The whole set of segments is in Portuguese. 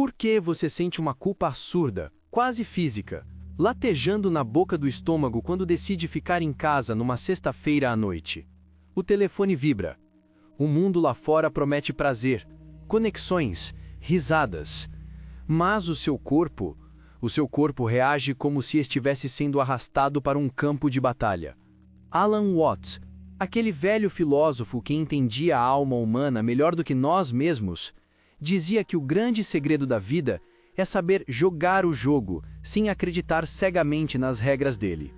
Por que você sente uma culpa absurda, quase física, latejando na boca do estômago quando decide ficar em casa numa sexta-feira à noite? O telefone vibra. O mundo lá fora promete prazer, conexões, risadas. Mas o seu corpo reage como se estivesse sendo arrastado para um campo de batalha. Alan Watts, aquele velho filósofo que entendia a alma humana melhor do que nós mesmos, dizia que o grande segredo da vida é saber jogar o jogo sem acreditar cegamente nas regras dele.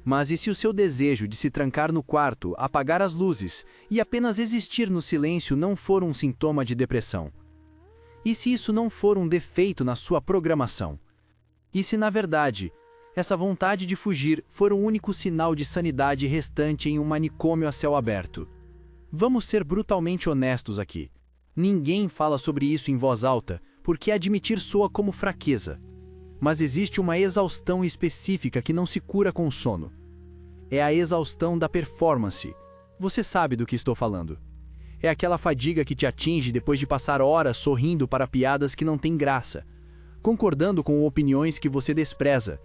Mas e se o seu desejo de se trancar no quarto, apagar as luzes e apenas existir no silêncio não for um sintoma de depressão? E se isso não for um defeito na sua programação? E se, na verdade, essa vontade de fugir for o único sinal de sanidade restante em um manicômio a céu aberto? Vamos ser brutalmente honestos aqui. Ninguém fala sobre isso em voz alta, porque admitir soa como fraqueza. Mas existe uma exaustão específica que não se cura com sono. É a exaustão da performance. Você sabe do que estou falando. É aquela fadiga que te atinge depois de passar horas sorrindo para piadas que não têm graça, concordando com opiniões que você despreza,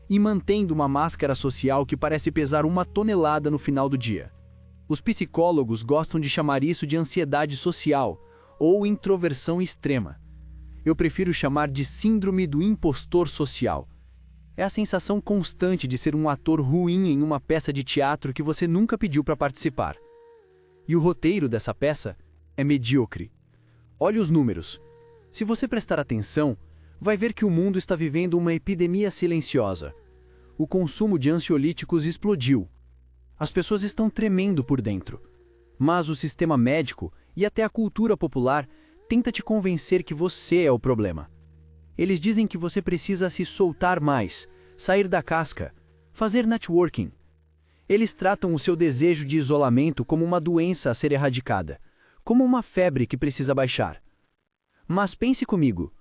e mantendo uma máscara social que parece pesar 1 tonelada no final do dia. Os psicólogos gostam de chamar isso de ansiedade social ou introversão extrema. Eu prefiro chamar de síndrome do impostor social. É a sensação constante de ser um ator ruim em uma peça de teatro que você nunca pediu para participar. E o roteiro dessa peça é medíocre. Olhe os números. Se você prestar atenção, vai ver que o mundo está vivendo uma epidemia silenciosa. O consumo de ansiolíticos explodiu. As pessoas estão tremendo por dentro. Mas o sistema médico e até a cultura popular tenta te convencer que você é o problema. Eles dizem que você precisa se soltar mais, sair da casca, fazer networking. Eles tratam o seu desejo de isolamento como uma doença a ser erradicada, como uma febre que precisa baixar. Mas pense comigo.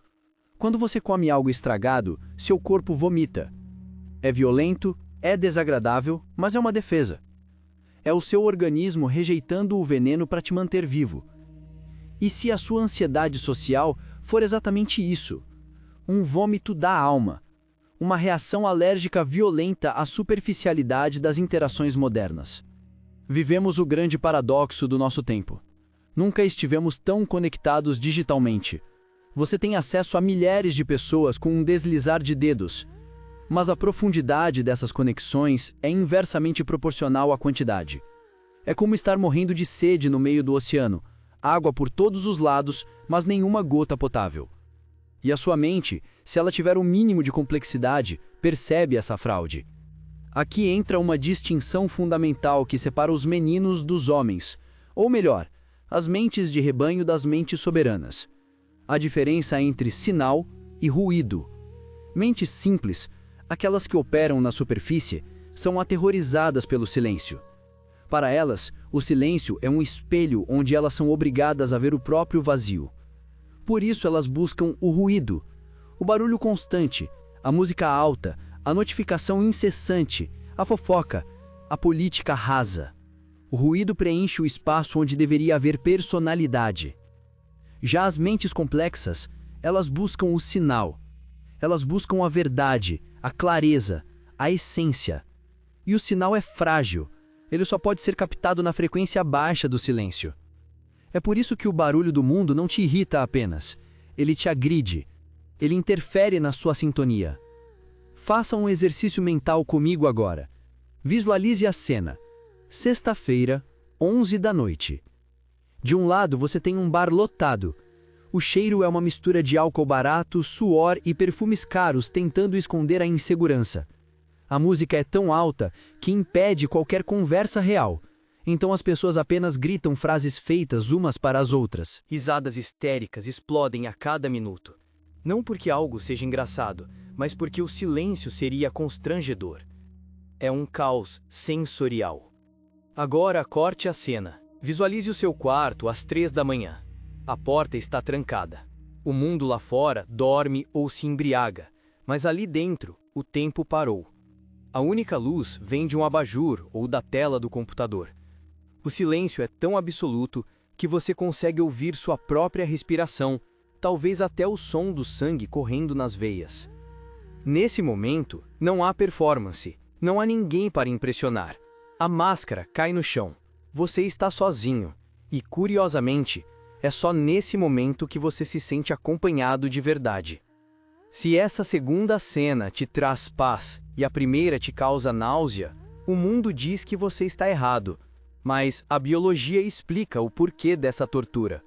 Quando você come algo estragado, seu corpo vomita. É violento, é desagradável, mas é uma defesa. É o seu organismo rejeitando o veneno para te manter vivo. E se a sua ansiedade social for exatamente isso? Um vômito da alma. Uma reação alérgica violenta à superficialidade das interações modernas. Vivemos o grande paradoxo do nosso tempo. Nunca estivemos tão conectados digitalmente. Você tem acesso a milhares de pessoas com um deslizar de dedos. Mas a profundidade dessas conexões é inversamente proporcional à quantidade. É como estar morrendo de sede no meio do oceano. Água por todos os lados, mas nenhuma gota potável. E a sua mente, se ela tiver o mínimo de complexidade, percebe essa fraude. Aqui entra uma distinção fundamental que separa os meninos dos homens, ou melhor, as mentes de rebanho das mentes soberanas. A diferença entre sinal e ruído. Mentes simples, aquelas que operam na superfície, são aterrorizadas pelo silêncio. Para elas, o silêncio é um espelho onde elas são obrigadas a ver o próprio vazio. Por isso elas buscam o ruído, o barulho constante, a música alta, a notificação incessante, a fofoca, a política rasa. O ruído preenche o espaço onde deveria haver personalidade. Já as mentes complexas, elas buscam o sinal. Elas buscam a verdade, a clareza, a essência. E o sinal é frágil. Ele só pode ser captado na frequência baixa do silêncio. É por isso que o barulho do mundo não te irrita apenas. Ele te agride. Ele interfere na sua sintonia. Faça um exercício mental comigo agora. Visualize a cena. Sexta-feira, 11 da noite. De um lado você tem um bar lotado. O cheiro é uma mistura de álcool barato, suor e perfumes caros tentando esconder a insegurança. A música é tão alta que impede qualquer conversa real. Então as pessoas apenas gritam frases feitas umas para as outras. Risadas histéricas explodem a cada minuto. Não porque algo seja engraçado, mas porque o silêncio seria constrangedor. É um caos sensorial. Agora corte a cena. Visualize o seu quarto às 3 da manhã. A porta está trancada. O mundo lá fora dorme ou se embriaga, mas ali dentro o tempo parou. A única luz vem de um abajur ou da tela do computador. O silêncio é tão absoluto que você consegue ouvir sua própria respiração, talvez até o som do sangue correndo nas veias. Nesse momento, não há performance, não há ninguém para impressionar. A máscara cai no chão. Você está sozinho. E, curiosamente, é só nesse momento que você se sente acompanhado de verdade. Se essa segunda cena te traz paz e a primeira te causa náusea, o mundo diz que você está errado, mas a biologia explica o porquê dessa tortura.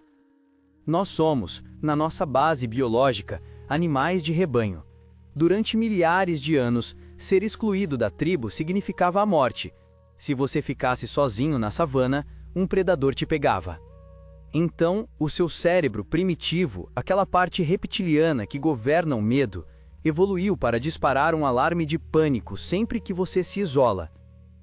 Nós somos, na nossa base biológica, animais de rebanho. Durante milhares de anos, ser excluído da tribo significava a morte. Se você ficasse sozinho na savana, um predador te pegava. Então, o seu cérebro primitivo, aquela parte reptiliana que governa o medo, evoluiu para disparar um alarme de pânico sempre que você se isola.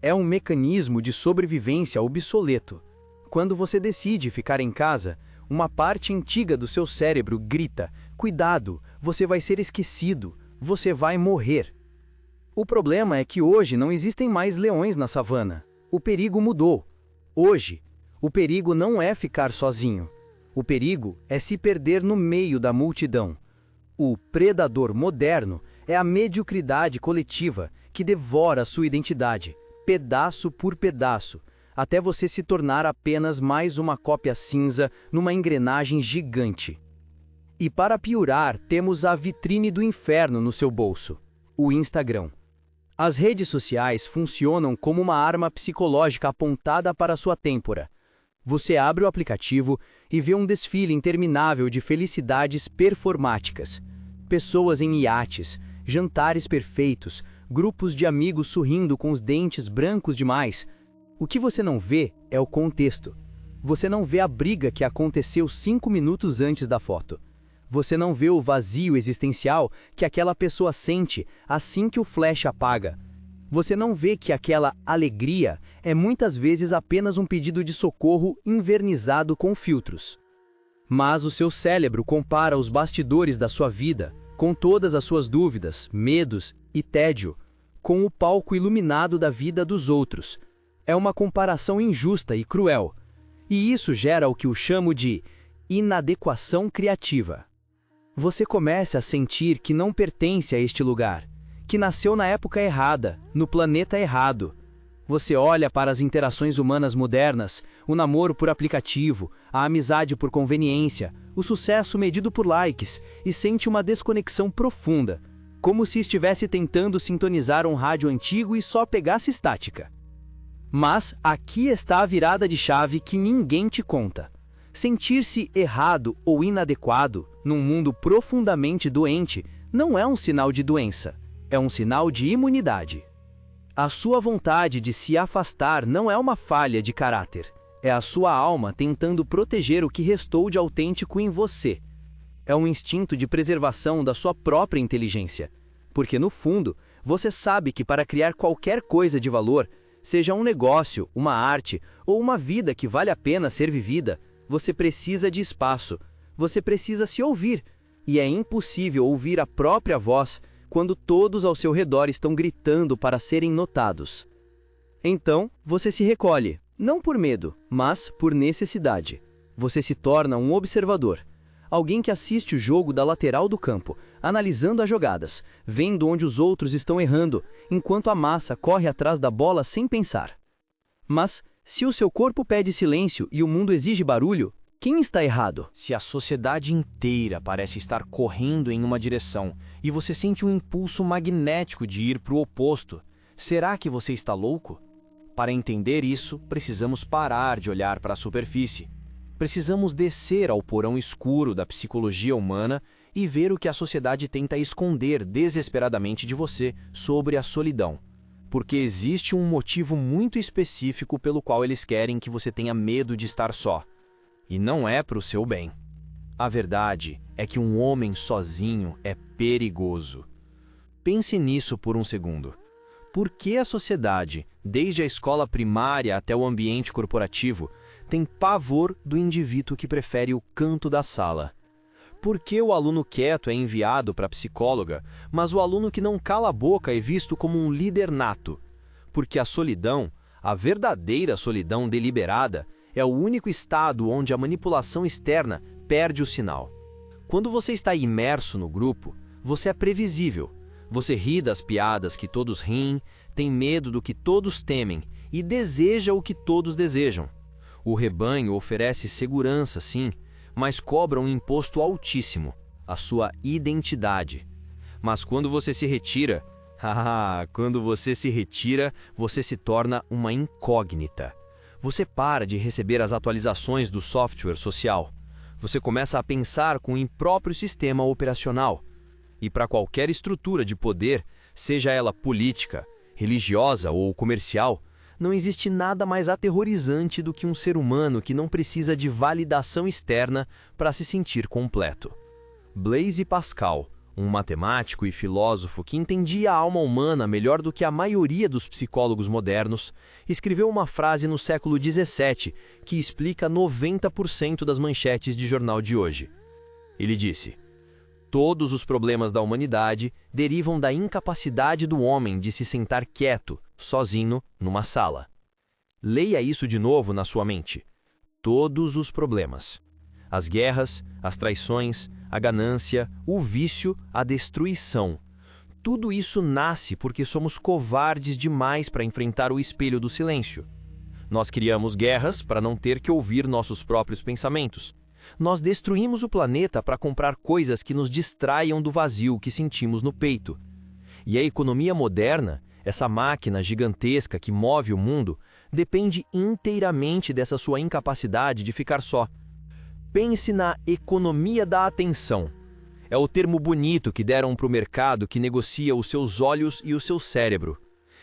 É um mecanismo de sobrevivência obsoleto. Quando você decide ficar em casa, uma parte antiga do seu cérebro grita: cuidado, você vai ser esquecido, você vai morrer. O problema é que hoje não existem mais leões na savana. O perigo mudou. Hoje, o perigo não é ficar sozinho. O perigo é se perder no meio da multidão. O predador moderno é a mediocridade coletiva que devora sua identidade, pedaço por pedaço, até você se tornar apenas mais uma cópia cinza numa engrenagem gigante. E para piorar, temos a vitrine do inferno no seu bolso: o Instagram. As redes sociais funcionam como uma arma psicológica apontada para sua têmpora. Você abre o aplicativo e vê um desfile interminável de felicidades performáticas. Pessoas em iates, jantares perfeitos, grupos de amigos sorrindo com os dentes brancos demais. O que você não vê é o contexto. Você não vê a briga que aconteceu 5 minutos antes da foto. Você não vê o vazio existencial que aquela pessoa sente assim que o flash apaga. Você não vê que aquela alegria é muitas vezes apenas um pedido de socorro invernizado com filtros. Mas o seu cérebro compara os bastidores da sua vida, com todas as suas dúvidas, medos e tédio, com o palco iluminado da vida dos outros. É uma comparação injusta e cruel. E isso gera o que eu chamo de inadequação criativa. Você começa a sentir que não pertence a este lugar, que nasceu na época errada, no planeta errado. Você olha para as interações humanas modernas, o namoro por aplicativo, a amizade por conveniência, o sucesso medido por likes, e sente uma desconexão profunda, como se estivesse tentando sintonizar um rádio antigo e só pegasse estática. Mas aqui está a virada de chave que ninguém te conta. Sentir-se errado ou inadequado, num mundo profundamente doente, não é um sinal de doença. É um sinal de imunidade. A sua vontade de se afastar não é uma falha de caráter. É a sua alma tentando proteger o que restou de autêntico em você. É um instinto de preservação da sua própria inteligência. Porque, no fundo, você sabe que para criar qualquer coisa de valor, seja um negócio, uma arte ou uma vida que vale a pena ser vivida, você precisa de espaço. Você precisa se ouvir. E é impossível ouvir a própria voz quando todos ao seu redor estão gritando para serem notados. Então, você se recolhe, não por medo, mas por necessidade. Você se torna um observador, alguém que assiste o jogo da lateral do campo, analisando as jogadas, vendo onde os outros estão errando, enquanto a massa corre atrás da bola sem pensar. Mas, se o seu corpo pede silêncio e o mundo exige barulho, quem está errado? Se a sociedade inteira parece estar correndo em uma direção e você sente um impulso magnético de ir para o oposto, será que você está louco? Para entender isso, precisamos parar de olhar para a superfície. Precisamos descer ao porão escuro da psicologia humana e ver o que a sociedade tenta esconder desesperadamente de você sobre a solidão. Porque existe um motivo muito específico pelo qual eles querem que você tenha medo de estar só. E não é para o seu bem. A verdade é que um homem sozinho é perigoso. Pense nisso por um segundo. Por que a sociedade, desde a escola primária até o ambiente corporativo, tem pavor do indivíduo que prefere o canto da sala? Por que o aluno quieto é enviado para a psicóloga, mas o aluno que não cala a boca é visto como um líder nato? Porque a solidão, a verdadeira solidão deliberada, é o único estado onde a manipulação externa perde o sinal. Quando você está imerso no grupo, você é previsível. Você ri das piadas que todos riem, tem medo do que todos temem e deseja o que todos desejam. O rebanho oferece segurança, sim, mas cobra um imposto altíssimo, a sua identidade. Mas quando você se retira, você se torna uma incógnita. Você para de receber as atualizações do software social. Você começa a pensar com o impróprio sistema operacional. E para qualquer estrutura de poder, seja ela política, religiosa ou comercial, não existe nada mais aterrorizante do que um ser humano que não precisa de validação externa para se sentir completo. Blaise Pascal, um matemático e filósofo que entendia a alma humana melhor do que a maioria dos psicólogos modernos, escreveu uma frase no século XVII que explica 90% das manchetes de jornal de hoje. Ele disse: "Todos os problemas da humanidade derivam da incapacidade do homem de se sentar quieto, sozinho, numa sala." Leia isso de novo na sua mente. Todos os problemas. As guerras, as traições, a ganância, o vício, a destruição. Tudo isso nasce porque somos covardes demais para enfrentar o espelho do silêncio. Nós criamos guerras para não ter que ouvir nossos próprios pensamentos. Nós destruímos o planeta para comprar coisas que nos distraiam do vazio que sentimos no peito. E a economia moderna, essa máquina gigantesca que move o mundo, depende inteiramente dessa sua incapacidade de ficar só. Pense na economia da atenção. É o termo bonito que deram para o mercado que negocia os seus olhos e o seu cérebro.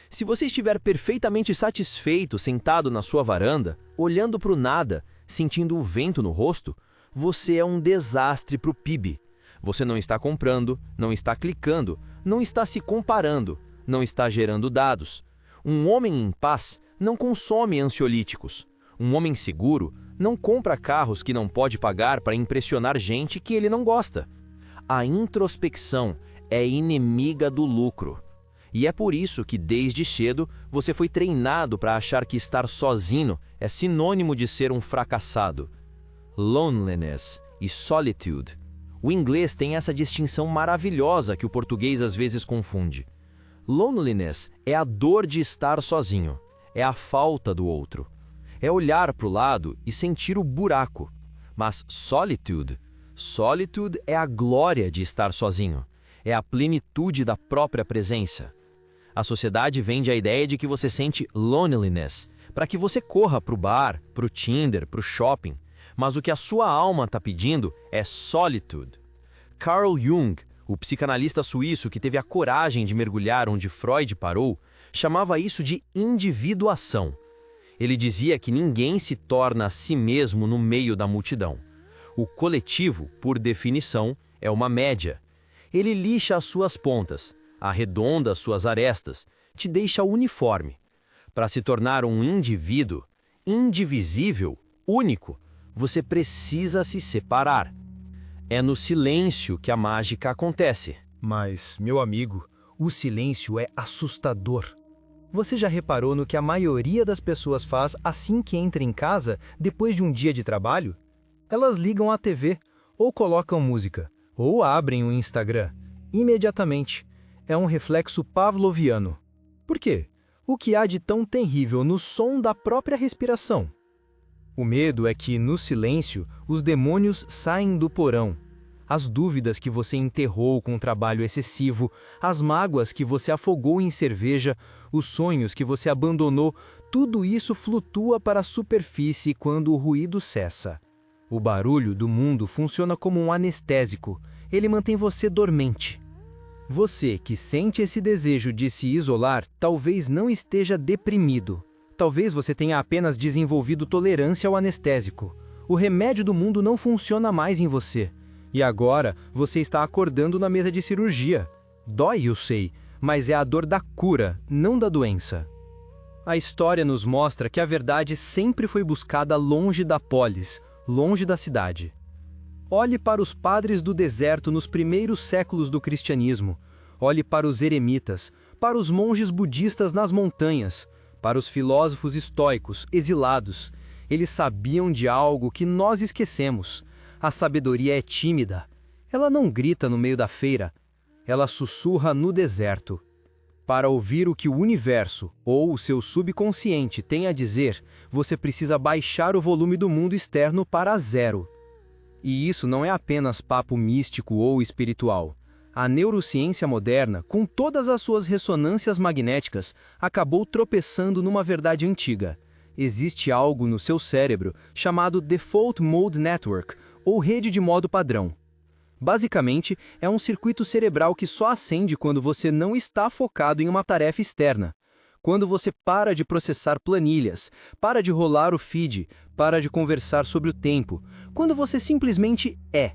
Se você estiver perfeitamente satisfeito sentado na sua varanda, olhando para o nada, sentindo o vento no rosto, você é um desastre para o PIB. Você não está comprando, não está clicando, não está se comparando, não está gerando dados. Um homem em paz não consome ansiolíticos. Um homem seguro não compra carros que não pode pagar para impressionar gente que ele não gosta. A introspecção é inimiga do lucro. E é por isso que, desde cedo, você foi treinado para achar que estar sozinho é sinônimo de ser um fracassado. Loneliness e solitude. O inglês tem essa distinção maravilhosa que o português às vezes confunde. Loneliness é a dor de estar sozinho, é a falta do outro. É olhar para o lado e sentir o buraco. Mas solitude é a glória de estar sozinho. É a plenitude da própria presença. A sociedade vende a ideia de que você sente loneliness, para que você corra para o bar, para o Tinder, para o shopping. Mas o que a sua alma está pedindo é solitude. Carl Jung, o psicanalista suíço que teve a coragem de mergulhar onde Freud parou, chamava isso de individuação. Ele dizia que ninguém se torna a si mesmo no meio da multidão. O coletivo, por definição, é uma média. Ele lixa as suas pontas, arredonda as suas arestas, te deixa uniforme. Para se tornar um indivíduo, indivisível, único, você precisa se separar. É no silêncio que a mágica acontece. Mas, meu amigo, o silêncio é assustador. Você já reparou no que a maioria das pessoas faz assim que entra em casa depois de um dia de trabalho? Elas ligam a TV, ou colocam música, ou abrem o Instagram. Imediatamente. É um reflexo pavloviano. Por quê? O que há de tão terrível no som da própria respiração? O medo é que, no silêncio, os demônios saem do porão. As dúvidas que você enterrou com trabalho excessivo, as mágoas que você afogou em cerveja, os sonhos que você abandonou, tudo isso flutua para a superfície quando o ruído cessa. O barulho do mundo funciona como um anestésico. Ele mantém você dormente. Você que sente esse desejo de se isolar, talvez não esteja deprimido. Talvez você tenha apenas desenvolvido tolerância ao anestésico. O remédio do mundo não funciona mais em você. E agora você está acordando na mesa de cirurgia. Dói, eu sei, mas é a dor da cura, não da doença. A história nos mostra que a verdade sempre foi buscada longe da polis, longe da cidade. Olhe para os padres do deserto nos primeiros séculos do cristianismo. Olhe para os eremitas, para os monges budistas nas montanhas, para os filósofos estoicos, exilados. Eles sabiam de algo que nós esquecemos. A sabedoria é tímida. Ela não grita no meio da feira, ela sussurra no deserto. Para ouvir o que o universo ou o seu subconsciente tem a dizer, você precisa baixar o volume do mundo externo para zero. E isso não é apenas papo místico ou espiritual. A neurociência moderna, com todas as suas ressonâncias magnéticas, acabou tropeçando numa verdade antiga. Existe algo no seu cérebro chamado Default Mode Network, ou rede de modo padrão. Basicamente, é um circuito cerebral que só acende quando você não está focado em uma tarefa externa. Quando você para de processar planilhas, para de rolar o feed, para de conversar sobre o tempo. Quando você simplesmente é.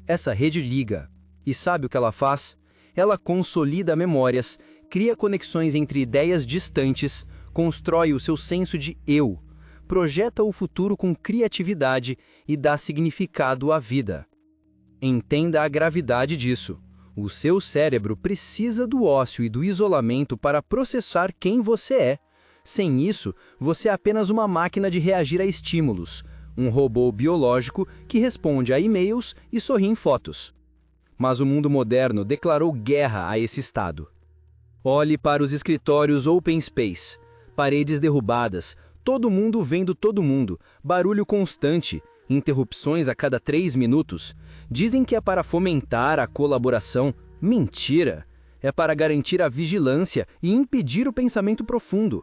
Essa rede liga. E sabe o que ela faz? Ela consolida memórias, cria conexões entre ideias distantes, constrói o seu senso de eu, projeta o futuro com criatividade e dá significado à vida. Entenda a gravidade disso. O seu cérebro precisa do ócio e do isolamento para processar quem você é. Sem isso, você é apenas uma máquina de reagir a estímulos, um robô biológico que responde a e-mails e sorri em fotos. Mas o mundo moderno declarou guerra a esse estado. Olhe para os escritórios Open Space. Paredes derrubadas, todo mundo vendo todo mundo, barulho constante, interrupções a cada 3 minutos. Dizem que é para fomentar a colaboração. Mentira! É para garantir a vigilância e impedir o pensamento profundo.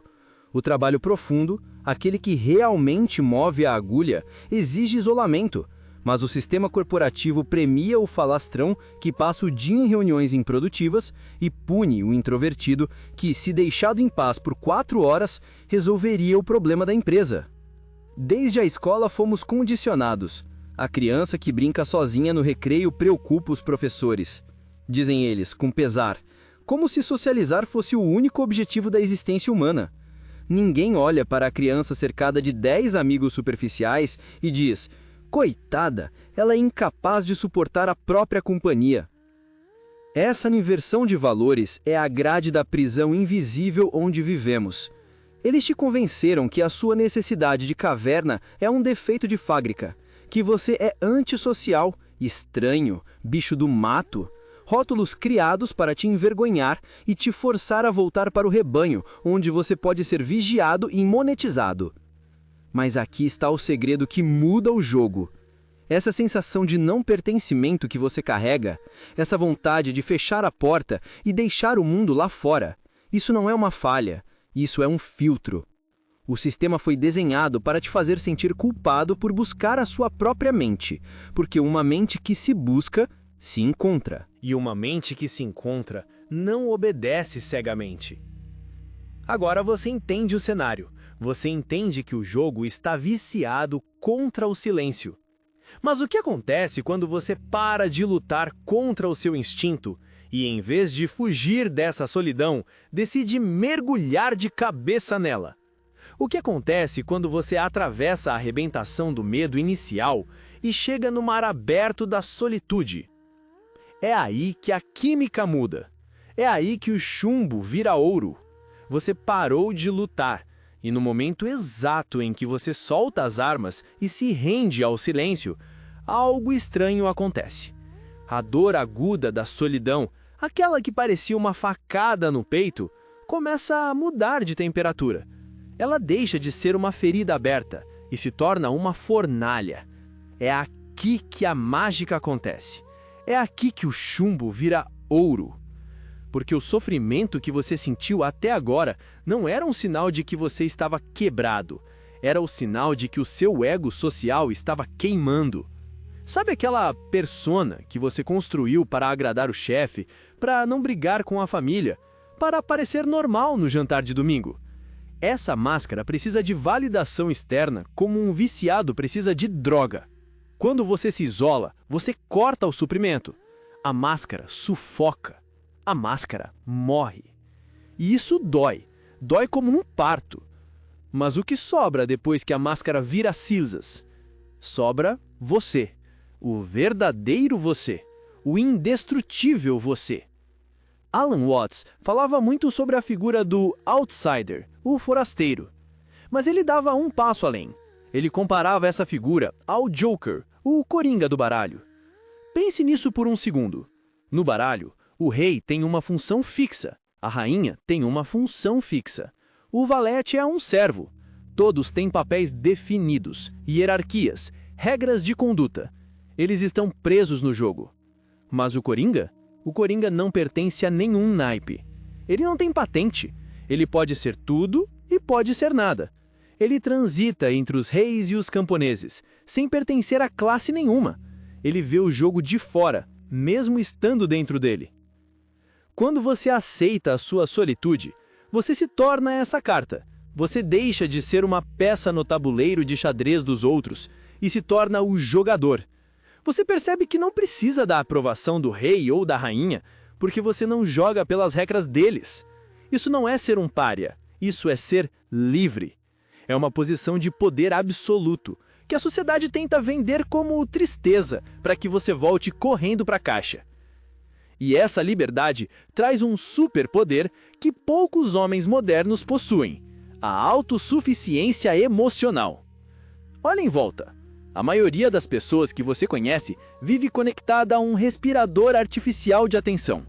O trabalho profundo, aquele que realmente move a agulha, exige isolamento, mas o sistema corporativo premia o falastrão que passa o dia em reuniões improdutivas e pune o introvertido que, se deixado em paz por 4 horas, resolveria o problema da empresa. Desde a escola fomos condicionados. A criança que brinca sozinha no recreio preocupa os professores. Dizem eles, com pesar, como se socializar fosse o único objetivo da existência humana. Ninguém olha para a criança cercada de 10 amigos superficiais e diz: coitada, ela é incapaz de suportar a própria companhia. Essa inversão de valores é a grade da prisão invisível onde vivemos. Eles te convenceram que a sua necessidade de caverna é um defeito de fábrica, que você é antissocial, estranho, bicho do mato, rótulos criados para te envergonhar e te forçar a voltar para o rebanho, onde você pode ser vigiado e monetizado. Mas aqui está o segredo que muda o jogo. Essa sensação de não pertencimento que você carrega, essa vontade de fechar a porta e deixar o mundo lá fora, isso não é uma falha, isso é um filtro. O sistema foi desenhado para te fazer sentir culpado por buscar a sua própria mente, porque uma mente que se busca, se encontra. E uma mente que se encontra não obedece cegamente. Agora você entende o cenário. Você entende que o jogo está viciado contra o silêncio. Mas o que acontece quando você para de lutar contra o seu instinto e, em vez de fugir dessa solidão, decide mergulhar de cabeça nela? O que acontece quando você atravessa a arrebentação do medo inicial e chega no mar aberto da solitude? É aí que a química muda. É aí que o chumbo vira ouro. Você parou de lutar, e no momento exato em que você solta as armas e se rende ao silêncio, algo estranho acontece. A dor aguda da solidão, aquela que parecia uma facada no peito, começa a mudar de temperatura. Ela deixa de ser uma ferida aberta e se torna uma fornalha. É aqui que a mágica acontece. É aqui que o chumbo vira ouro. Porque o sofrimento que você sentiu até agora não era um sinal de que você estava quebrado. Era o sinal de que o seu ego social estava queimando. Sabe aquela persona que você construiu para agradar o chefe, para não brigar com a família, para parecer normal no jantar de domingo? Essa máscara precisa de validação externa como um viciado precisa de droga. Quando você se isola, você corta o suprimento. A máscara sufoca. A máscara morre. E isso dói. Dói como num parto. Mas o que sobra depois que a máscara vira cinzas? Sobra você. O verdadeiro você. O indestrutível você. Alan Watts falava muito sobre a figura do outsider, o forasteiro. Mas ele dava um passo além. Ele comparava essa figura ao Joker, o coringa do baralho. Pense nisso por um segundo. No baralho, o rei tem uma função fixa, a rainha tem uma função fixa. O valete é um servo. Todos têm papéis definidos, hierarquias, regras de conduta. Eles estão presos no jogo. Mas o Coringa? O Coringa não pertence a nenhum naipe. Ele não tem patente. Ele pode ser tudo e pode ser nada. Ele transita entre os reis e os camponeses, sem pertencer a classe nenhuma. Ele vê o jogo de fora, mesmo estando dentro dele. Quando você aceita a sua solitude, você se torna essa carta. Você deixa de ser uma peça no tabuleiro de xadrez dos outros e se torna o jogador. Você percebe que não precisa da aprovação do rei ou da rainha, porque você não joga pelas regras deles. Isso não é ser um pária, isso é ser livre. É uma posição de poder absoluto, que a sociedade tenta vender como tristeza para que você volte correndo para a caixa. E essa liberdade traz um superpoder que poucos homens modernos possuem: a autossuficiência emocional. Olha em volta. A maioria das pessoas que você conhece vive conectada a um respirador artificial de atenção.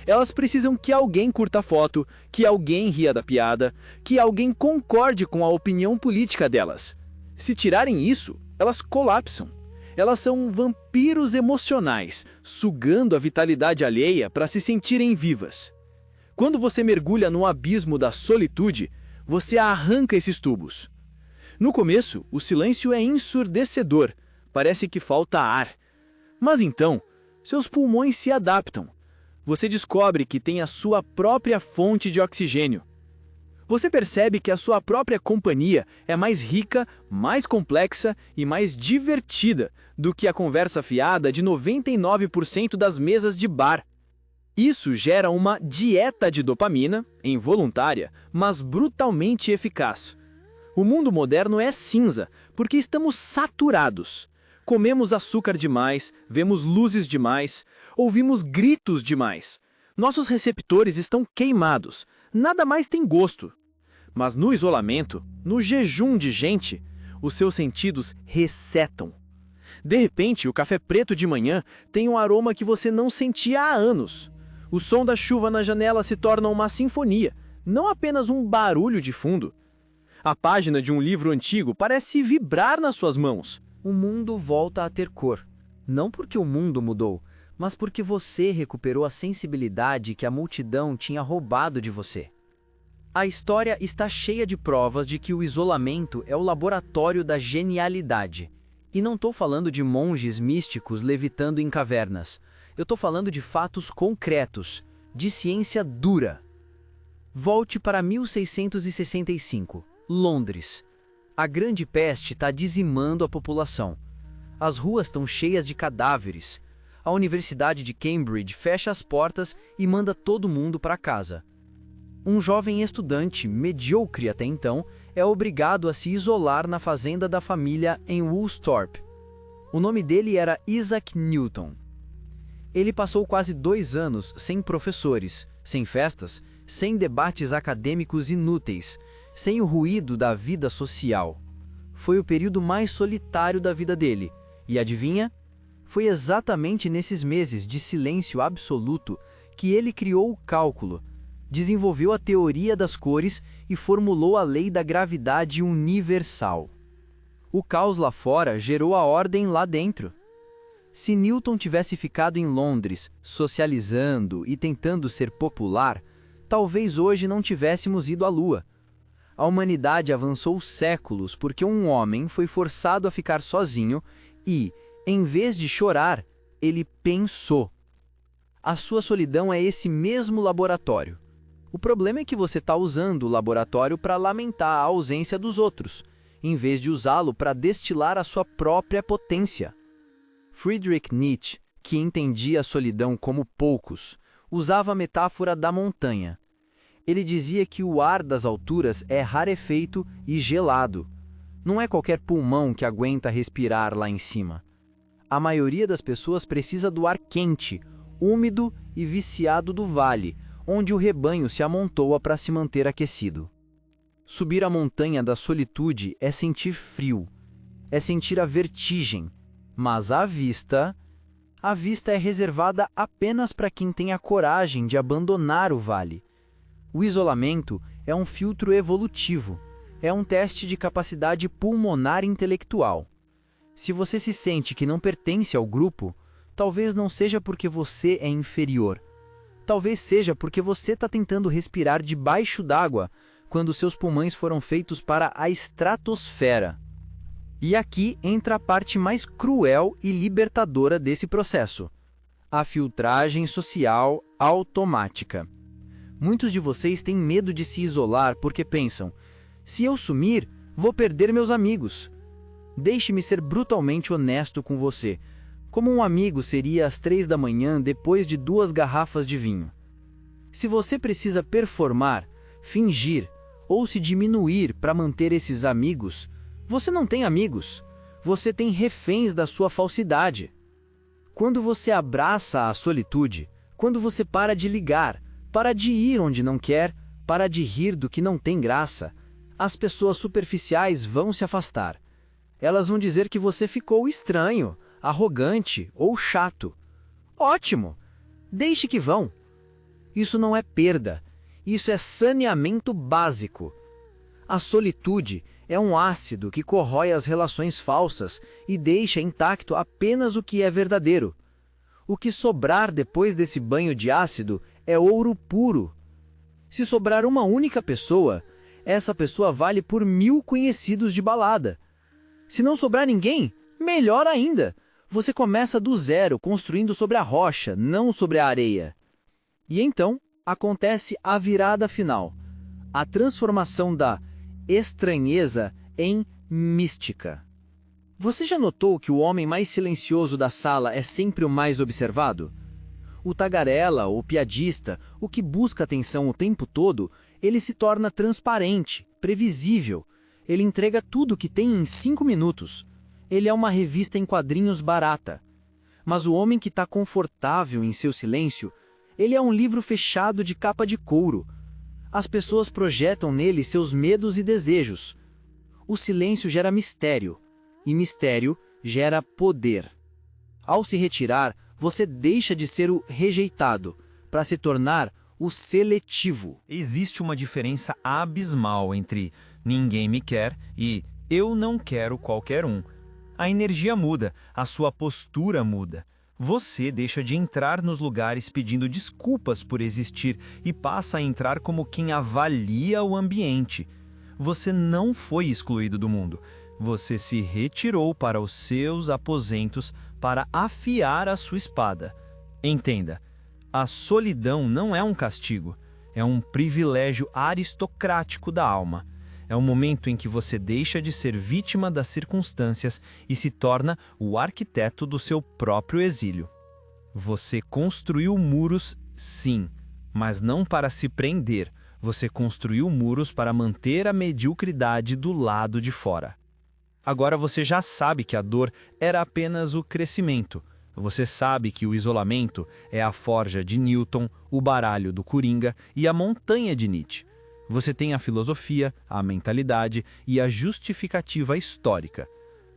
Elas precisam que alguém curta a foto, que alguém ria da piada, que alguém concorde com a opinião política delas. Se tirarem isso, elas colapsam. Elas são vampiros emocionais, sugando a vitalidade alheia para se sentirem vivas. Quando você mergulha no abismo da solitude, você arranca esses tubos. No começo, o silêncio é ensurdecedor, parece que falta ar. Mas então, seus pulmões se adaptam. Você descobre que tem a sua própria fonte de oxigênio. Você percebe que a sua própria companhia é mais rica, mais complexa e mais divertida do que a conversa fiada de 99% das mesas de bar. Isso gera uma dieta de dopamina, involuntária, mas brutalmente eficaz. O mundo moderno é cinza, porque estamos saturados. Comemos açúcar demais, vemos luzes demais, ouvimos gritos demais. Nossos receptores estão queimados, nada mais tem gosto. Mas no isolamento, no jejum de gente, os seus sentidos resetam. De repente, o café preto de manhã tem um aroma que você não sentia há anos. O som da chuva na janela se torna uma sinfonia, não apenas um barulho de fundo. A página de um livro antigo parece vibrar nas suas mãos. O mundo volta a ter cor. Não porque o mundo mudou, mas porque você recuperou a sensibilidade que a multidão tinha roubado de você. A história está cheia de provas de que o isolamento é o laboratório da genialidade. E não estou falando de monges místicos levitando em cavernas. Eu estou falando de fatos concretos, de ciência dura. Volte para 1665, Londres. A grande peste está dizimando a população. As ruas estão cheias de cadáveres. A Universidade de Cambridge fecha as portas e manda todo mundo para casa. Um jovem estudante, medíocre até então, é obrigado a se isolar na fazenda da família em Woolsthorpe. O nome dele era Isaac Newton. Ele passou quase 2 anos sem professores, sem festas, sem debates acadêmicos inúteis, sem o ruído da vida social. Foi o período mais solitário da vida dele. E adivinha? Foi exatamente nesses meses de silêncio absoluto que ele criou o cálculo, desenvolveu a teoria das cores e formulou a lei da gravidade universal. O caos lá fora gerou a ordem lá dentro. Se Newton tivesse ficado em Londres, socializando e tentando ser popular, talvez hoje não tivéssemos ido à Lua. A humanidade avançou séculos porque um homem foi forçado a ficar sozinho e, em vez de chorar, ele pensou. A sua solidão é esse mesmo laboratório. O problema é que você está usando o laboratório para lamentar a ausência dos outros, em vez de usá-lo para destilar a sua própria potência. Friedrich Nietzsche, que entendia a solidão como poucos, usava a metáfora da montanha. Ele dizia que o ar das alturas é rarefeito e gelado. Não é qualquer pulmão que aguenta respirar lá em cima. A maioria das pessoas precisa do ar quente, úmido e viciado do vale, onde o rebanho se amontoa para se manter aquecido. Subir a montanha da solitude é sentir frio, é sentir a vertigem, mas à vista a vista é reservada apenas para quem tem a coragem de abandonar o vale. O isolamento é um filtro evolutivo, é um teste de capacidade pulmonar intelectual. Se você se sente que não pertence ao grupo, talvez não seja porque você é inferior. Talvez seja porque você está tentando respirar debaixo d'água quando seus pulmões foram feitos para a estratosfera. E aqui entra a parte mais cruel e libertadora desse processo: a filtragem social automática. Muitos de vocês têm medo de se isolar porque pensam: se eu sumir, vou perder meus amigos. Deixe-me ser brutalmente honesto com você. Como um amigo seria às 3 da manhã depois de 2 garrafas de vinho? Se você precisa performar, fingir ou se diminuir para manter esses amigos, você não tem amigos. Você tem reféns da sua falsidade. Quando você abraça a solitude, quando você para de ligar, para de ir onde não quer, para de rir do que não tem graça, as pessoas superficiais vão se afastar. Elas vão dizer que você ficou estranho, arrogante ou chato. Ótimo! Deixe que vão. Isso não é perda, isso é saneamento básico. A solitude é um ácido que corrói as relações falsas e deixa intacto apenas o que é verdadeiro. O que sobrar depois desse banho de ácido é ouro puro. Se sobrar uma única pessoa, essa pessoa vale por 1000 conhecidos de balada. Se não sobrar ninguém, melhor ainda. Você começa do zero, construindo sobre a rocha, não sobre a areia. E então, acontece a virada final. A transformação da estranheza em mística. Você já notou que o homem mais silencioso da sala é sempre o mais observado? O tagarela, o piadista, o que busca atenção o tempo todo, ele se torna transparente, previsível. Ele entrega tudo o que tem em 5 minutos. Ele é uma revista em quadrinhos barata. Mas o homem que está confortável em seu silêncio, ele é um livro fechado de capa de couro. As pessoas projetam nele seus medos e desejos. O silêncio gera mistério, e mistério gera poder. Ao se retirar, você deixa de ser o rejeitado, para se tornar o seletivo. Existe uma diferença abismal entre ninguém me quer e eu não quero qualquer um. A energia muda, a sua postura muda. Você deixa de entrar nos lugares pedindo desculpas por existir e passa a entrar como quem avalia o ambiente. Você não foi excluído do mundo. Você se retirou para os seus aposentos para afiar a sua espada. Entenda, a solidão não é um castigo, é um privilégio aristocrático da alma. É o momento em que você deixa de ser vítima das circunstâncias e se torna o arquiteto do seu próprio exílio. Você construiu muros, sim, mas não para se prender. Você construiu muros para manter a mediocridade do lado de fora. Agora você já sabe que a dor era apenas o crescimento. Você sabe que o isolamento é a forja de Newton, o baralho do Coringa e a montanha de Nietzsche. Você tem a filosofia, a mentalidade e a justificativa histórica.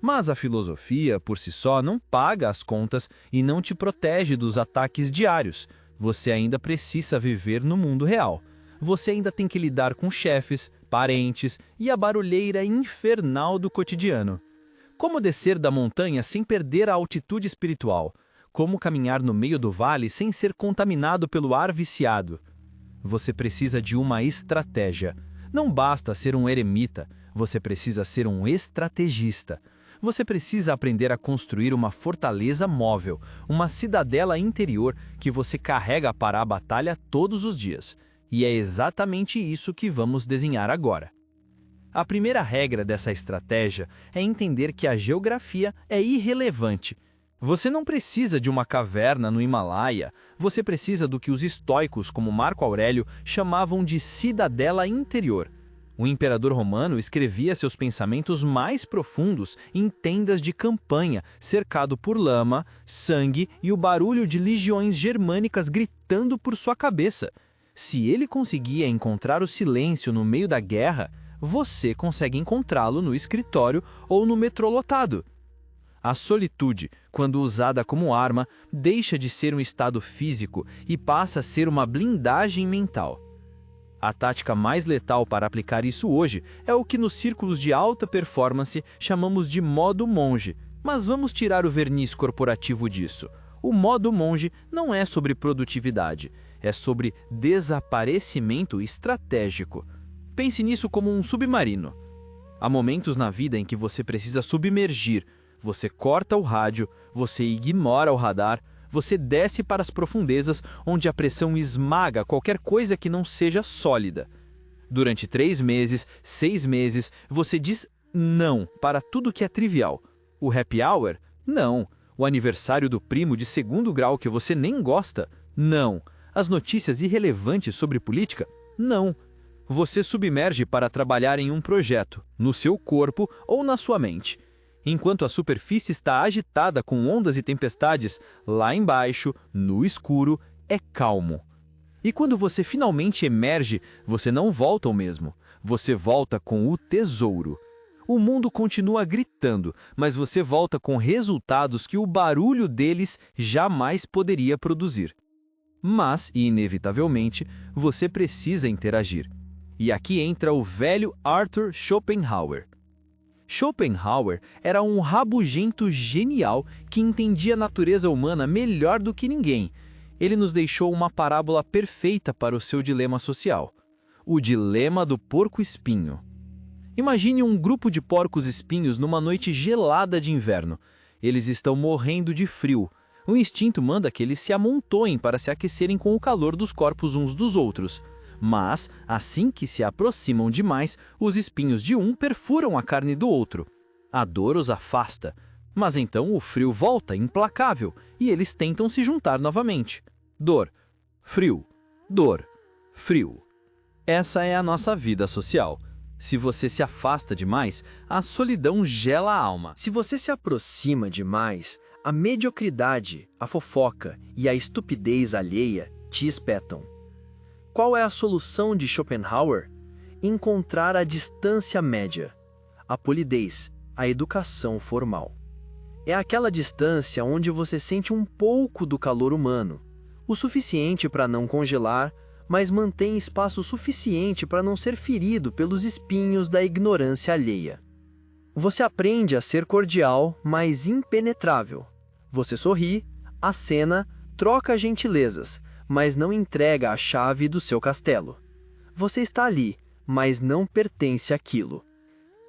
Mas a filosofia, por si só, não paga as contas e não te protege dos ataques diários. Você ainda precisa viver no mundo real. Você ainda tem que lidar com chefes, parentes e a barulheira infernal do cotidiano. Como descer da montanha sem perder a altitude espiritual? Como caminhar no meio do vale sem ser contaminado pelo ar viciado? Você precisa de uma estratégia. Não basta ser um eremita, você precisa ser um estrategista. Você precisa aprender a construir uma fortaleza móvel, uma cidadela interior que você carrega para a batalha todos os dias. E é exatamente isso que vamos desenhar agora. A primeira regra dessa estratégia é entender que a geografia é irrelevante. Você não precisa de uma caverna no Himalaia, você precisa do que os estoicos, como Marco Aurélio, chamavam de cidadela interior. O imperador romano escrevia seus pensamentos mais profundos em tendas de campanha, cercado por lama, sangue e o barulho de legiões germânicas gritando por sua cabeça. Se ele conseguia encontrar o silêncio no meio da guerra, você consegue encontrá-lo no escritório ou no metrô lotado. A solitude, quando usada como arma, deixa de ser um estado físico e passa a ser uma blindagem mental. A tática mais letal para aplicar isso hoje é o que nos círculos de alta performance chamamos de modo monge, mas vamos tirar o verniz corporativo disso. O modo monge não é sobre produtividade, é sobre desaparecimento estratégico. Pense nisso como um submarino. Há momentos na vida em que você precisa submergir. Você corta o rádio, você ignora o radar, você desce para as profundezas onde a pressão esmaga qualquer coisa que não seja sólida. Durante 3 meses, 6 meses, você diz não para tudo que é trivial. O happy hour? Não. O aniversário do primo de 2º grau que você nem gosta? Não. As notícias irrelevantes sobre política? Não. Você submerge para trabalhar em um projeto, no seu corpo ou na sua mente. Enquanto a superfície está agitada com ondas e tempestades, lá embaixo, no escuro, é calmo. E quando você finalmente emerge, você não volta ao mesmo. Você volta com o tesouro. O mundo continua gritando, mas você volta com resultados que o barulho deles jamais poderia produzir. Mas, inevitavelmente, você precisa interagir. E aqui entra o velho Arthur Schopenhauer. Schopenhauer era um rabugento genial que entendia a natureza humana melhor do que ninguém. Ele nos deixou uma parábola perfeita para o seu dilema social. O dilema do porco-espinho. Imagine um grupo de porcos-espinhos numa noite gelada de inverno. Eles estão morrendo de frio. O instinto manda que eles se amontoem para se aquecerem com o calor dos corpos uns dos outros. Mas, assim que se aproximam demais, os espinhos de um perfuram a carne do outro. A dor os afasta, mas então o frio volta implacável e eles tentam se juntar novamente. Dor, frio, dor, frio. Essa é a nossa vida social. Se você se afasta demais, a solidão gela a alma. Se você se aproxima demais, a mediocridade, a fofoca e a estupidez alheia te espetam. Qual é a solução de Schopenhauer? Encontrar a distância média, a polidez, a educação formal. É aquela distância onde você sente um pouco do calor humano, o suficiente para não congelar, mas mantém espaço suficiente para não ser ferido pelos espinhos da ignorância alheia. Você aprende a ser cordial, mas impenetrável. Você sorri, acena, troca gentilezas, mas não entrega a chave do seu castelo. Você está ali, mas não pertence àquilo.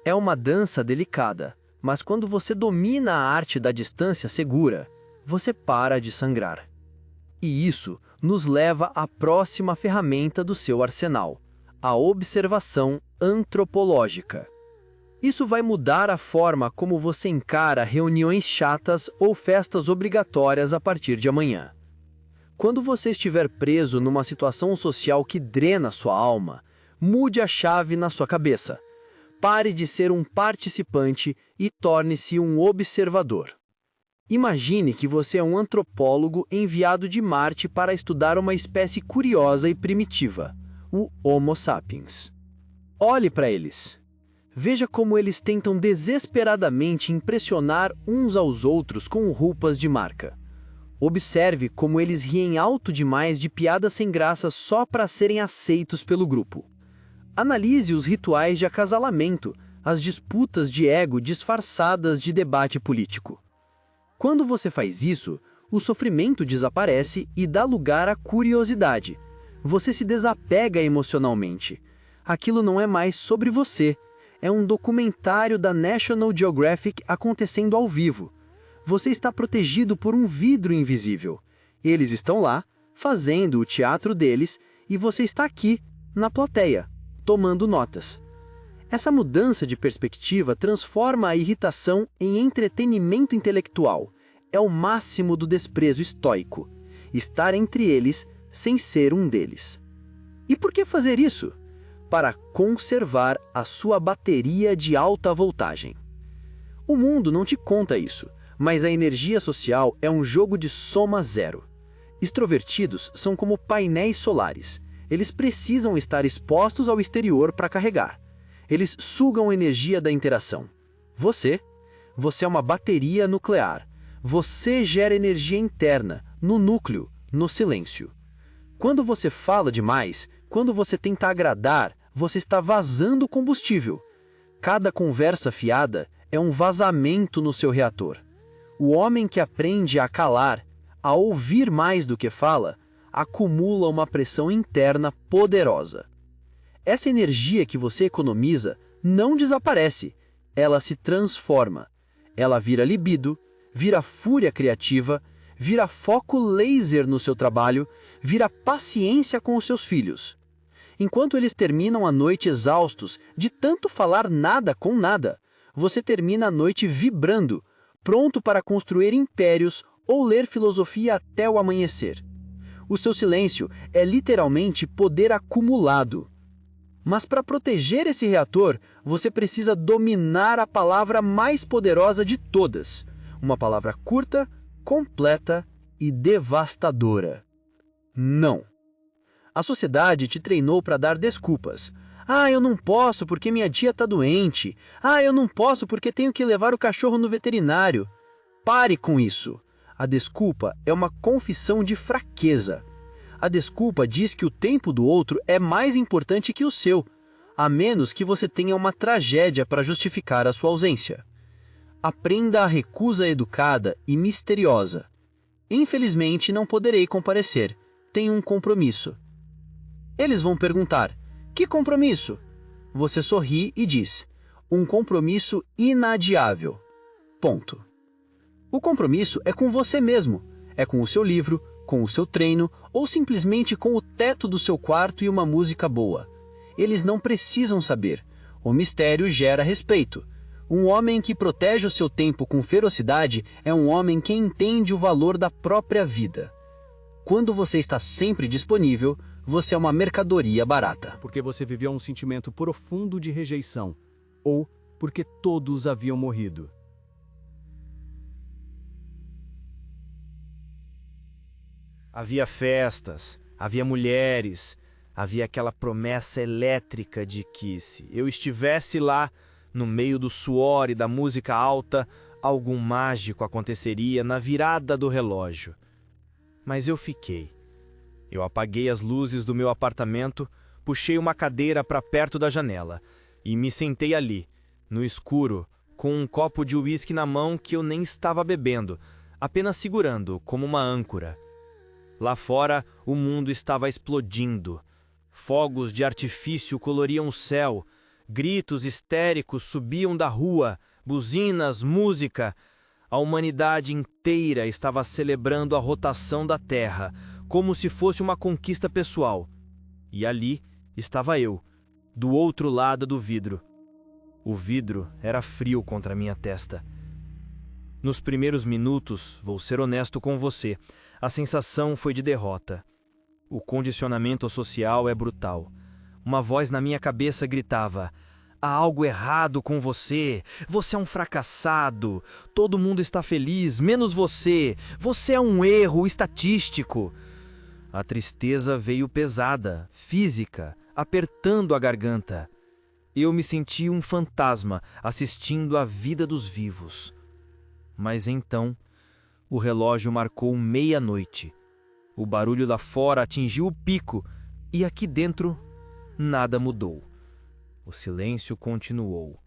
É uma dança delicada, mas quando você domina a arte da distância segura, você para de sangrar. E isso nos leva à próxima ferramenta do seu arsenal, a observação antropológica. Isso vai mudar a forma como você encara reuniões chatas ou festas obrigatórias a partir de amanhã. Quando você estiver preso numa situação social que drena sua alma, mude a chave na sua cabeça. Pare de ser um participante e torne-se um observador. Imagine que você é um antropólogo enviado de Marte para estudar uma espécie curiosa e primitiva, o Homo sapiens. Olhe para eles. Veja como eles tentam desesperadamente impressionar uns aos outros com roupas de marca. Observe como eles riem alto demais de piadas sem graça só para serem aceitos pelo grupo. Analise os rituais de acasalamento, as disputas de ego disfarçadas de debate político. Quando você faz isso, o sofrimento desaparece e dá lugar à curiosidade. Você se desapega emocionalmente. Aquilo não é mais sobre você. É um documentário da National Geographic acontecendo ao vivo. Você está protegido por um vidro invisível. Eles estão lá, fazendo o teatro deles, e você está aqui, na plateia, tomando notas. Essa mudança de perspectiva transforma a irritação em entretenimento intelectual. É o máximo do desprezo estoico. Estar entre eles sem ser um deles. E por que fazer isso? Para conservar a sua bateria de alta voltagem. O mundo não te conta isso, mas a energia social é um jogo de soma zero. Extrovertidos são como painéis solares. Eles precisam estar expostos ao exterior para carregar. Eles sugam a energia da interação. Você é uma bateria nuclear. Você gera energia interna, no núcleo, no silêncio. Quando você fala demais, quando você tenta agradar, você está vazando combustível. Cada conversa fiada é um vazamento no seu reator. O homem que aprende a calar, a ouvir mais do que fala, acumula uma pressão interna poderosa. Essa energia que você economiza não desaparece, ela se transforma. Ela vira libido, vira fúria criativa, vira foco laser no seu trabalho, vira paciência com os seus filhos. Enquanto eles terminam a noite exaustos de tanto falar nada com nada, você termina a noite vibrando, pronto para construir impérios ou ler filosofia até o amanhecer. O seu silêncio é literalmente poder acumulado. Mas para proteger esse reator, você precisa dominar a palavra mais poderosa de todas. Uma palavra curta, completa e devastadora. Não. A sociedade te treinou para dar desculpas. Ah, eu não posso porque minha tia está doente. Ah, eu não posso porque tenho que levar o cachorro no veterinário. Pare com isso. A desculpa é uma confissão de fraqueza. A desculpa diz que o tempo do outro é mais importante que o seu, a menos que você tenha uma tragédia para justificar a sua ausência. Aprenda a recusa educada e misteriosa. Infelizmente, não poderei comparecer. Tenho um compromisso. Eles vão perguntar, que compromisso? Você sorri e diz, um compromisso inadiável. Ponto. O compromisso é com você mesmo, é com o seu livro, com o seu treino ou simplesmente com o teto do seu quarto e uma música boa. Eles não precisam saber. O mistério gera respeito. Um homem que protege o seu tempo com ferocidade é um homem que entende o valor da própria vida. Quando você está sempre disponível, você é uma mercadoria barata. Porque você viveu um sentimento profundo de rejeição, ou porque todos haviam morrido. Havia festas, havia mulheres, havia aquela promessa elétrica de que, se eu estivesse lá, no meio do suor e da música alta, algo mágico aconteceria na virada do relógio. Mas eu fiquei. Eu apaguei as luzes do meu apartamento, puxei uma cadeira para perto da janela e me sentei ali, no escuro, com um copo de uísque na mão que eu nem estava bebendo, apenas segurando como uma âncora. Lá fora, o mundo estava explodindo. Fogos de artifício coloriam o céu, gritos histéricos subiam da rua, buzinas, música. A humanidade inteira estava celebrando a rotação da Terra, como se fosse uma conquista pessoal. E ali estava eu, do outro lado do vidro. O vidro era frio contra minha testa. Nos primeiros minutos, vou ser honesto com você, a sensação foi de derrota. O condicionamento social é brutal. Uma voz na minha cabeça gritava: há algo errado com você, você é um fracassado, todo mundo está feliz, menos você, você é um erro estatístico. A tristeza veio pesada, física, apertando a garganta. Eu me senti um fantasma assistindo à vida dos vivos. Mas então, o relógio marcou meia-noite. O barulho lá fora atingiu o pico e aqui dentro nada mudou. O silêncio continuou.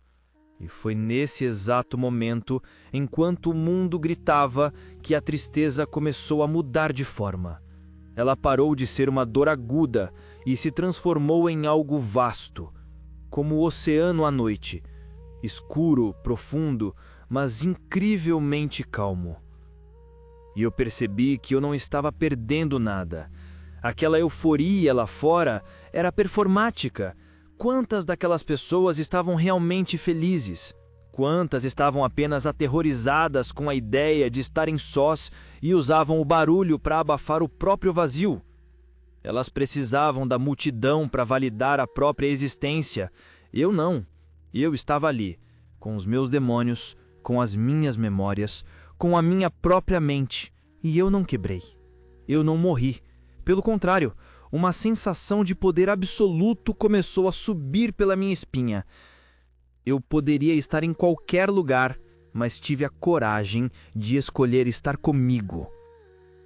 E foi nesse exato momento, enquanto o mundo gritava, que a tristeza começou a mudar de forma. Ela parou de ser uma dor aguda e se transformou em algo vasto, como o oceano à noite, escuro, profundo, mas incrivelmente calmo. E eu percebi que eu não estava perdendo nada. Aquela euforia lá fora era performática. Quantas daquelas pessoas estavam realmente felizes? Quantas estavam apenas aterrorizadas com a ideia de estarem sós e usavam o barulho para abafar o próprio vazio? Elas precisavam da multidão para validar a própria existência. Eu não. Eu estava ali, com os meus demônios, com as minhas memórias, com a minha própria mente, e eu não quebrei. Eu não morri. Pelo contrário, uma sensação de poder absoluto começou a subir pela minha espinha. Eu poderia estar em qualquer lugar, mas tive a coragem de escolher estar comigo.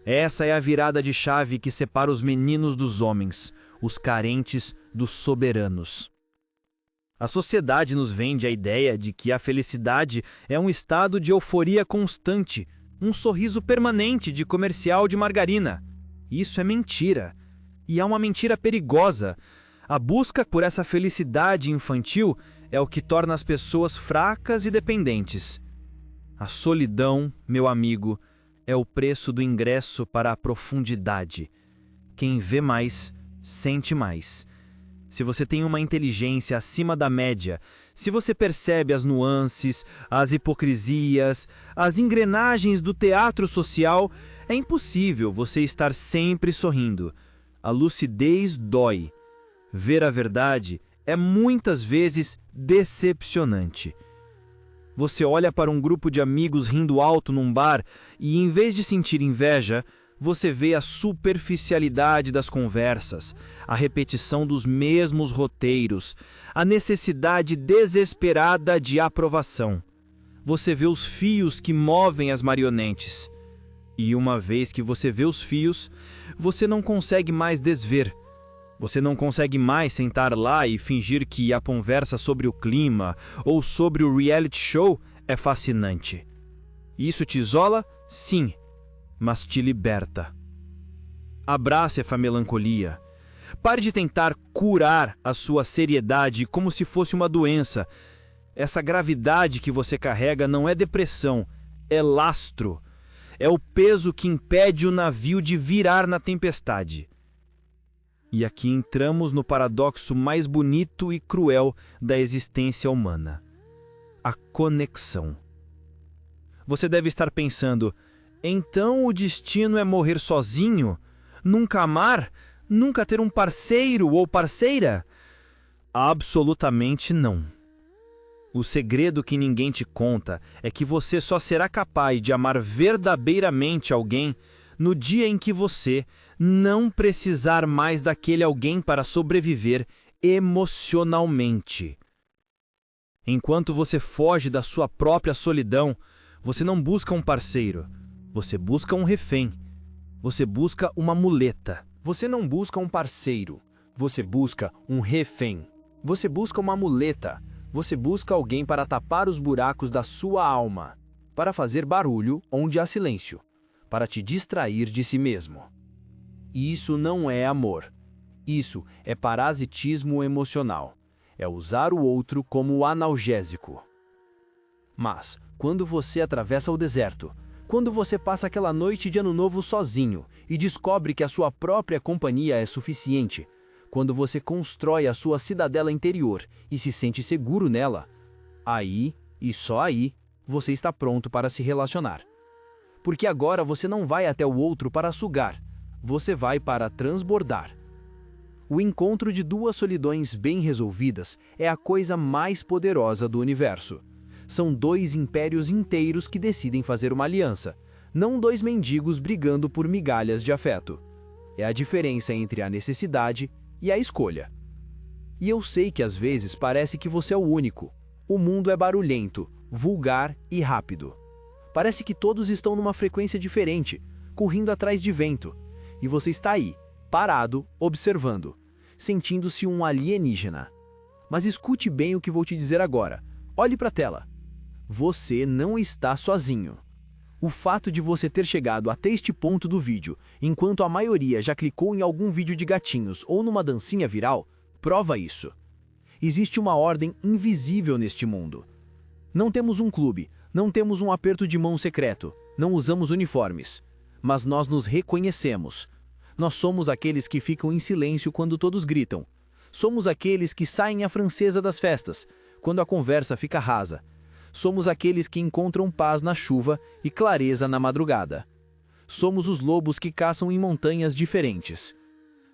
Essa é a virada de chave que separa os meninos dos homens, os carentes dos soberanos. A sociedade nos vende a ideia de que a felicidade é um estado de euforia constante, um sorriso permanente de comercial de margarina. Isso é mentira. E é uma mentira perigosa. A busca por essa felicidade infantil é o que torna as pessoas fracas e dependentes. A solidão, meu amigo, é o preço do ingresso para a profundidade. Quem vê mais, sente mais. Se você tem uma inteligência acima da média, se você percebe as nuances, as hipocrisias, as engrenagens do teatro social, é impossível você estar sempre sorrindo. A lucidez dói. Ver a verdade é muitas vezes decepcionante. Você olha para um grupo de amigos rindo alto num bar e, em vez de sentir inveja, você vê a superficialidade das conversas, a repetição dos mesmos roteiros, a necessidade desesperada de aprovação. Você vê os fios que movem as marionetes. E uma vez que você vê os fios, você não consegue mais desver. Você não consegue mais sentar lá e fingir que a conversa sobre o clima ou sobre o reality show é fascinante. Isso te isola? Sim, mas te liberta. Abrace essa melancolia. Pare de tentar curar a sua seriedade como se fosse uma doença. Essa gravidade que você carrega não é depressão, é lastro. É o peso que impede o navio de virar na tempestade. E aqui entramos no paradoxo mais bonito e cruel da existência humana: a conexão. Você deve estar pensando: então o destino é morrer sozinho? Nunca amar? Nunca ter um parceiro ou parceira? Absolutamente não. O segredo que ninguém te conta é que você só será capaz de amar verdadeiramente alguém no dia em que você não precisar mais daquele alguém para sobreviver emocionalmente. Enquanto você foge da sua própria solidão, você não busca um parceiro. Você busca um refém. Você busca uma muleta. Você não busca um parceiro. Você busca um refém. Você busca uma muleta. Você busca alguém para tapar os buracos da sua alma, para fazer barulho onde há silêncio, para te distrair de si mesmo. Isso não é amor. Isso é parasitismo emocional. É usar o outro como analgésico. Mas, quando você atravessa o deserto, quando você passa aquela noite de ano novo sozinho e descobre que a sua própria companhia é suficiente, quando você constrói a sua cidadela interior e se sente seguro nela, aí, e só aí, você está pronto para se relacionar. Porque agora você não vai até o outro para sugar, você vai para transbordar. O encontro de duas solidões bem resolvidas é a coisa mais poderosa do universo. São dois impérios inteiros que decidem fazer uma aliança, não dois mendigos brigando por migalhas de afeto. É a diferença entre a necessidade e a escolha. E eu sei que às vezes parece que você é o único. O mundo é barulhento, vulgar e rápido. Parece que todos estão numa frequência diferente, correndo atrás de vento. E você está aí, parado, observando, sentindo-se um alienígena. Mas escute bem o que vou te dizer agora. Olhe para a tela. Você não está sozinho. O fato de você ter chegado até este ponto do vídeo, enquanto a maioria já clicou em algum vídeo de gatinhos ou numa dancinha viral, prova isso. Existe uma ordem invisível neste mundo. Não temos um clube, não temos um aperto de mão secreto, não usamos uniformes. Mas nós nos reconhecemos. Nós somos aqueles que ficam em silêncio quando todos gritam. Somos aqueles que saem à francesa das festas, quando a conversa fica rasa. Somos aqueles que encontram paz na chuva e clareza na madrugada. Somos os lobos que caçam em montanhas diferentes.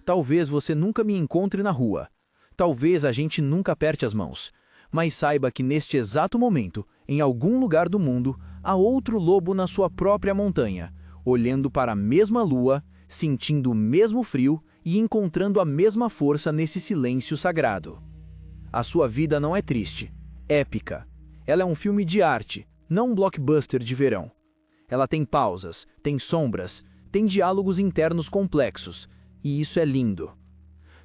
Talvez você nunca me encontre na rua. Talvez a gente nunca aperte as mãos. Mas saiba que neste exato momento, em algum lugar do mundo, há outro lobo na sua própria montanha, olhando para a mesma lua, sentindo o mesmo frio e encontrando a mesma força nesse silêncio sagrado. A sua vida não é triste, épica. Ela é um filme de arte, não um blockbuster de verão. Ela tem pausas, tem sombras, tem diálogos internos complexos, e isso é lindo.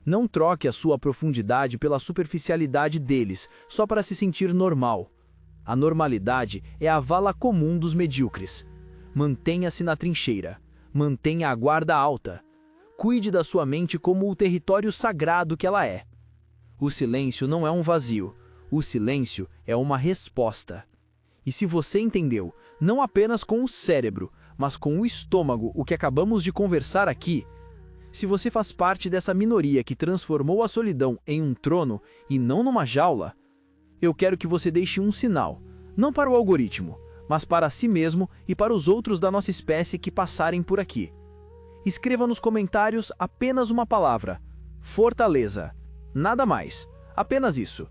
Não troque a sua profundidade pela superficialidade deles, só para se sentir normal. A normalidade é a vala comum dos medíocres. Mantenha-se na trincheira. Mantenha a guarda alta. Cuide da sua mente como o território sagrado que ela é. O silêncio não é um vazio. O silêncio é uma resposta. E se você entendeu, não apenas com o cérebro, mas com o estômago, o que acabamos de conversar aqui, se você faz parte dessa minoria que transformou a solidão em um trono e não numa jaula, eu quero que você deixe um sinal, não para o algoritmo, mas para si mesmo e para os outros da nossa espécie que passarem por aqui. Escreva nos comentários apenas uma palavra: fortaleza. Nada mais, apenas isso.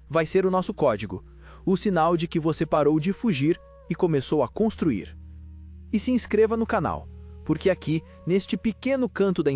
Vai ser o nosso código, o sinal de que você parou de fugir e começou a construir. E se inscreva no canal, porque aqui, neste pequeno canto da